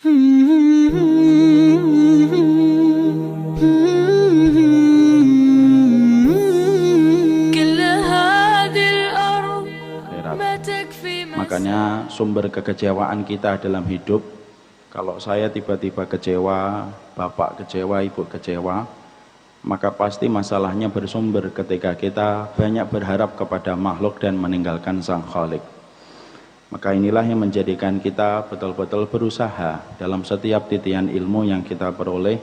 Makanya sumber kekecewaan kita dalam hidup, kalau saya tiba-tiba kecewa, bapak kecewa, ibu kecewa, maka pasti masalahnya bersumber ketika kita banyak berharap kepada makhluk dan meninggalkan Sang Khalik. Maka inilah yang menjadikan kita betul-betul berusaha dalam setiap titian ilmu yang kita peroleh,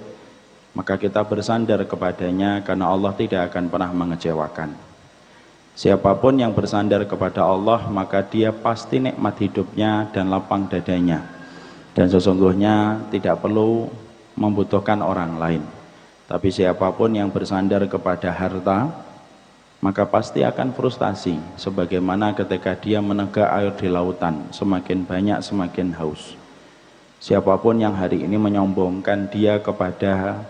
maka kita bersandar kepadanya karena Allah tidak akan pernah mengecewakan. Siapapun yang bersandar kepada Allah, maka dia pasti nikmat hidupnya dan lapang dadanya, dan sesungguhnya tidak perlu membutuhkan orang lain. Tapi siapapun yang bersandar kepada harta, maka pasti akan frustasi, sebagaimana ketika dia menegak air di lautan, semakin banyak semakin haus. Siapapun yang hari ini menyombongkan dia kepada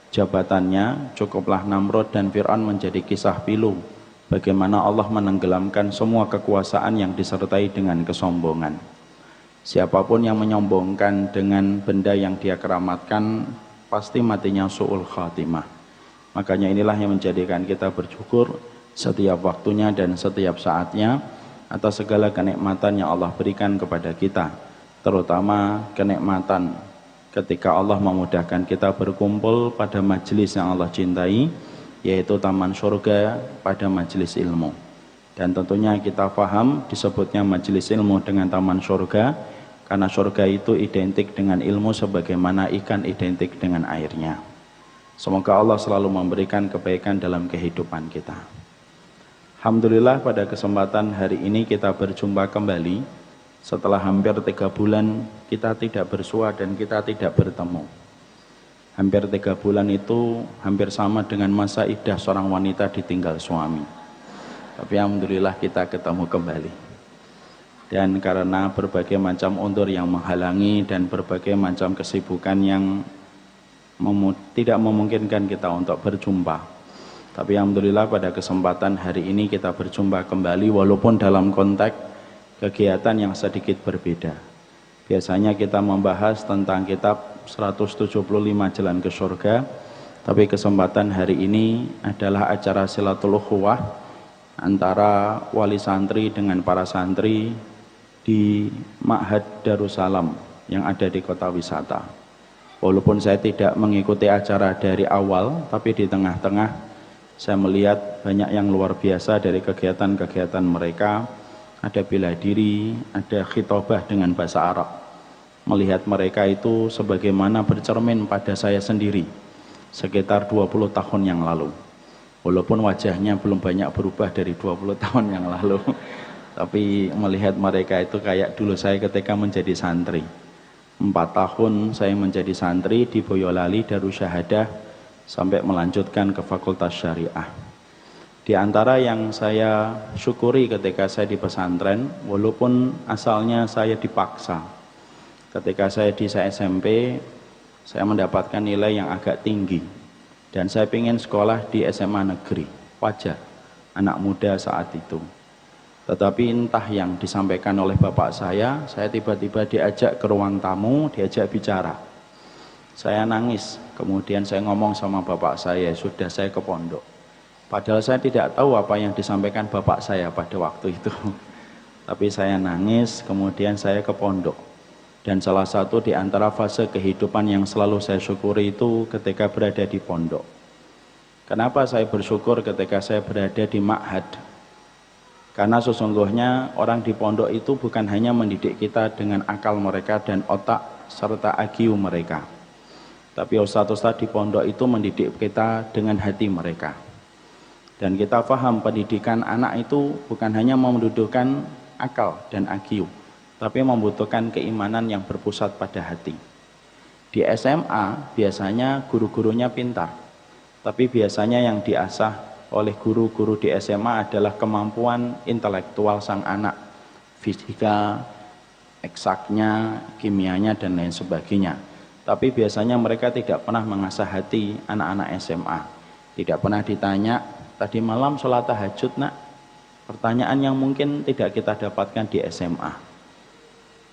jabatannya, cukuplah Namrud dan Fir'aun menjadi kisah pilu bagaimana Allah menenggelamkan semua kekuasaan yang disertai dengan kesombongan. Siapapun yang menyombongkan dengan benda yang dia keramatkan, pasti matinya su'ul khatimah. Makanya inilah yang menjadikan kita bersyukur setiap waktunya dan setiap saatnya atas segala kenikmatan yang Allah berikan kepada kita, terutama kenikmatan ketika Allah memudahkan kita berkumpul pada majelis yang Allah cintai, yaitu taman surga pada majelis ilmu. Dan tentunya kita paham disebutnya majelis ilmu dengan taman surga karena surga itu identik dengan ilmu sebagaimana ikan identik dengan airnya. Semoga Allah selalu memberikan kebaikan dalam kehidupan kita. Alhamdulillah, pada kesempatan hari ini kita berjumpa kembali setelah hampir 3 bulan kita tidak bersua dan kita tidak bertemu. Hampir 3 bulan itu hampir sama dengan masa iddah seorang wanita ditinggal suami. Tapi alhamdulillah kita ketemu kembali. Dan karena berbagai macam undur yang menghalangi dan berbagai macam kesibukan yang tidak memungkinkan kita untuk berjumpa, tapi alhamdulillah pada kesempatan hari ini kita berjumpa kembali walaupun dalam konteks kegiatan yang sedikit berbeda. Biasanya kita membahas tentang kitab 175 Jalan ke Surga, tapi kesempatan hari ini adalah acara silatul ukhuwah antara wali santri dengan para santri di Ma'had Darussalam yang ada di kota wisata. Walaupun saya tidak mengikuti acara dari awal, tapi di tengah-tengah saya melihat banyak yang luar biasa dari kegiatan-kegiatan mereka. Ada bela diri, ada khitobah dengan bahasa Arab. Melihat mereka itu sebagaimana bercermin pada saya sendiri sekitar 20 tahun yang lalu. Walaupun wajahnya belum banyak berubah dari 20 tahun yang lalu, tapi melihat mereka itu kayak dulu saya ketika menjadi santri. 4 tahun saya menjadi santri di Boyolali Darussyahadah sampai melanjutkan ke Fakultas Syariah. Di antara yang saya syukuri ketika saya di pesantren, walaupun asalnya saya dipaksa, ketika saya di SMP saya mendapatkan nilai yang agak tinggi dan saya ingin sekolah di SMA negeri, wajar, anak muda saat itu. Tetapi entah yang disampaikan oleh bapak saya tiba-tiba diajak ke ruang tamu, diajak bicara. Saya nangis, kemudian saya ngomong sama bapak saya, sudah saya ke pondok. Padahal saya tidak tahu apa yang disampaikan bapak saya pada waktu itu. Tapi saya nangis, kemudian saya ke pondok. Dan salah satu di antara fase kehidupan yang selalu saya syukuri itu ketika berada di pondok. Kenapa saya bersyukur ketika saya berada di Ma'had? Karena sesungguhnya orang di pondok itu bukan hanya mendidik kita dengan akal mereka dan otak serta IQ mereka, tapi ustadz-ustadz di pondok itu mendidik kita dengan hati mereka. Dan kita paham pendidikan anak itu bukan hanya membutuhkan akal dan IQ, tapi membutuhkan keimanan yang berpusat pada hati. Di SMA biasanya guru-gurunya pintar, tapi biasanya yang diasah oleh guru-guru di SMA adalah kemampuan intelektual sang anak, fisika, eksaknya, kimianya, dan lain sebagainya. Tapi biasanya mereka tidak pernah mengasah hati anak-anak SMA. Tidak pernah ditanya, tadi malam sholat tahajud nak? Pertanyaan yang mungkin tidak kita dapatkan di SMA.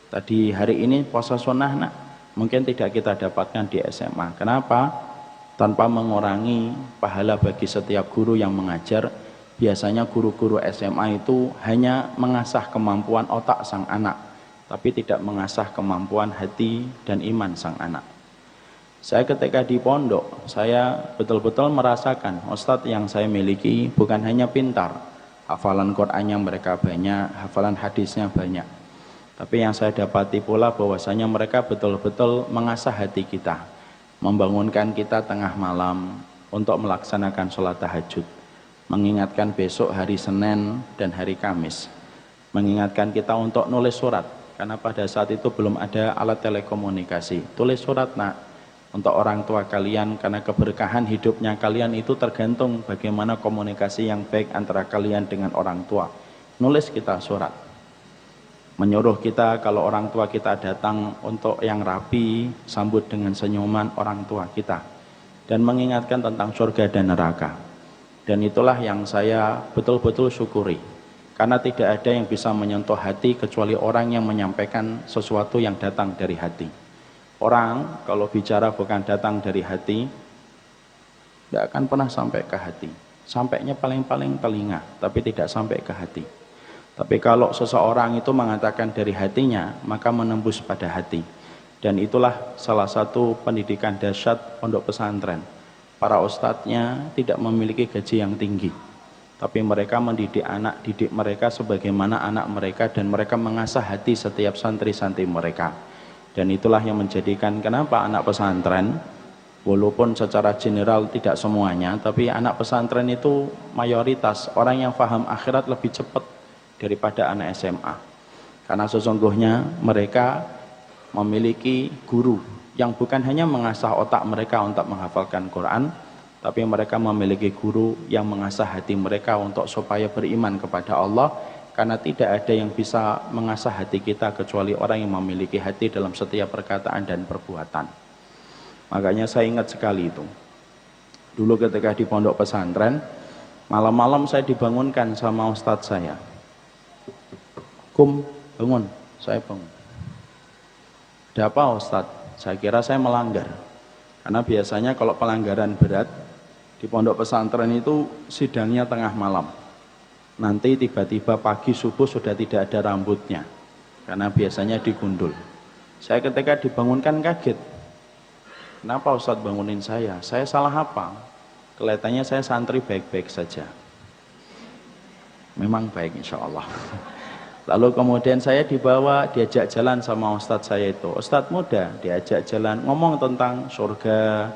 Tadi hari ini puasa sunnah nak? mungkin tidak kita dapatkan di SMA. Kenapa? Tanpa mengurangi pahala bagi setiap guru yang mengajar, biasanya guru-guru SMA itu hanya mengasah kemampuan otak sang anak, tapi tidak mengasah kemampuan hati dan iman sang anak. Saya ketika di pondok, saya betul-betul merasakan ustadz yang saya miliki bukan hanya pintar, hafalan Qur'annya mereka banyak, hafalan hadisnya banyak. Tapi yang saya dapati pula bahwasanya mereka betul-betul mengasah hati kita, membangunkan kita tengah malam untuk melaksanakan sholat tahajud, mengingatkan besok hari Senin dan hari Kamis, mengingatkan kita untuk nulis surat, karena pada saat itu belum ada alat telekomunikasi. Tulis surat nak, untuk orang tua kalian, karena keberkahan hidupnya kalian itu tergantung bagaimana komunikasi yang baik antara kalian dengan orang tua. Nulis kita surat, menyuruh kita kalau orang tua kita datang untuk yang rapi, sambut dengan senyuman orang tua kita, dan mengingatkan tentang surga dan neraka. Dan itulah yang saya betul-betul syukuri, karena tidak ada yang bisa menyentuh hati kecuali orang yang menyampaikan sesuatu yang datang dari hati. Orang kalau bicara bukan datang dari hati, tidak akan pernah sampai ke hati. Sampainya paling-paling telinga, tapi tidak sampai ke hati. Tapi kalau seseorang itu mengatakan dari hatinya, maka menembus pada hati. Dan itulah salah satu pendidikan dahsyat pondok pesantren. Para ustadznya tidak memiliki gaji yang tinggi, tapi mereka mendidik anak didik mereka sebagaimana anak mereka, dan mereka mengasah hati setiap santri-santri mereka. Dan itulah yang menjadikan kenapa anak pesantren, walaupun secara general tidak semuanya, tapi anak pesantren itu mayoritas orang yang paham akhirat lebih cepat daripada anak SMA. Karena sesungguhnya mereka memiliki guru yang bukan hanya mengasah otak mereka untuk menghafalkan Quran, tapi mereka memiliki guru yang mengasah hati mereka untuk supaya beriman kepada Allah. Karena tidak ada yang bisa mengasah hati kita kecuali orang yang memiliki hati dalam setiap perkataan dan perbuatan. Makanya saya ingat sekali itu. Dulu ketika di pondok pesantren, malam-malam saya dibangunkan sama ustadz saya. Kum, bangun. Saya bangun. Ada apa ustadz? Saya kira saya melanggar. Karena biasanya kalau pelanggaran berat di pondok pesantren itu sidangnya tengah malam. Nanti tiba-tiba pagi subuh sudah tidak ada rambutnya, karena biasanya digundul. Saya ketika dibangunkan kaget. Kenapa ustadz bangunin saya? Saya salah apa? Kelihatannya saya santri baik-baik saja. Memang baik insya Allah. Lalu kemudian saya dibawa, diajak jalan sama ustadz saya itu. Ustadz muda, diajak jalan, ngomong tentang surga.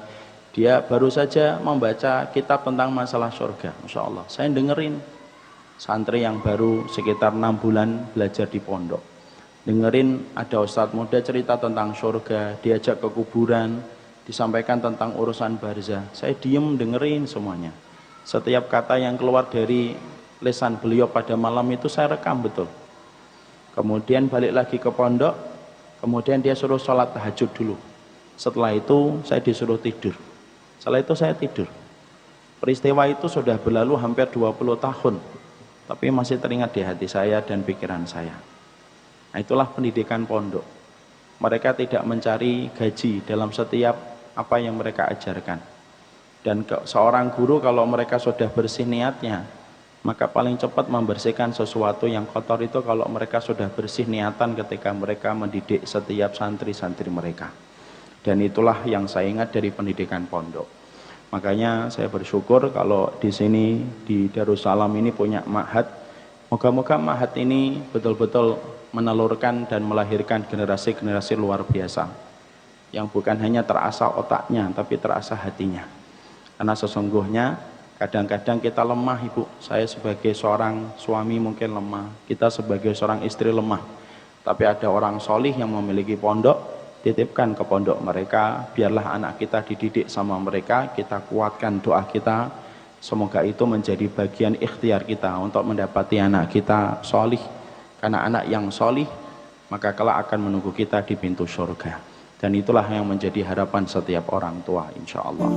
Dia baru saja membaca kitab tentang masalah surga. Masya Allah, saya dengerin. Santri yang baru sekitar 6 bulan belajar di pondok, dengerin ada ustadz muda cerita tentang surga, diajak ke kuburan, disampaikan tentang urusan barzah. Saya diem dengerin semuanya. Setiap kata yang keluar dari lisan beliau pada malam itu saya rekam betul. Kemudian balik lagi ke pondok, kemudian dia suruh sholat tahajud dulu. Setelah itu saya disuruh tidur. Setelah itu saya tidur. Peristiwa itu sudah berlalu hampir 20 tahun. Tapi masih teringat di hati saya dan pikiran saya. Nah, itulah pendidikan pondok. Mereka tidak mencari gaji dalam setiap apa yang mereka ajarkan. Dan seorang guru kalau mereka sudah bersih niatnya, maka paling cepat membersihkan sesuatu yang kotor itu kalau mereka sudah bersih niatan ketika mereka mendidik setiap santri-santri mereka. Dan itulah yang saya ingat dari pendidikan pondok. Makanya saya bersyukur kalau di sini di Darussalam ini punya ma'had. Moga-moga ma'had ini betul-betul menelurkan dan melahirkan generasi-generasi luar biasa yang bukan hanya terasah otaknya tapi terasah hatinya. Karena sesungguhnya kadang-kadang kita lemah, Ibu. Saya sebagai seorang suami mungkin lemah, kita sebagai seorang istri lemah. Tapi ada orang solih yang memiliki pondok, titipkan ke pondok mereka, biarlah anak kita dididik sama mereka, kita kuatkan doa kita, semoga itu menjadi bagian ikhtiar kita untuk mendapati anak kita solih, karena anak yang solih maka kelak akan menunggu kita di pintu surga, dan itulah yang menjadi harapan setiap orang tua insya Allah.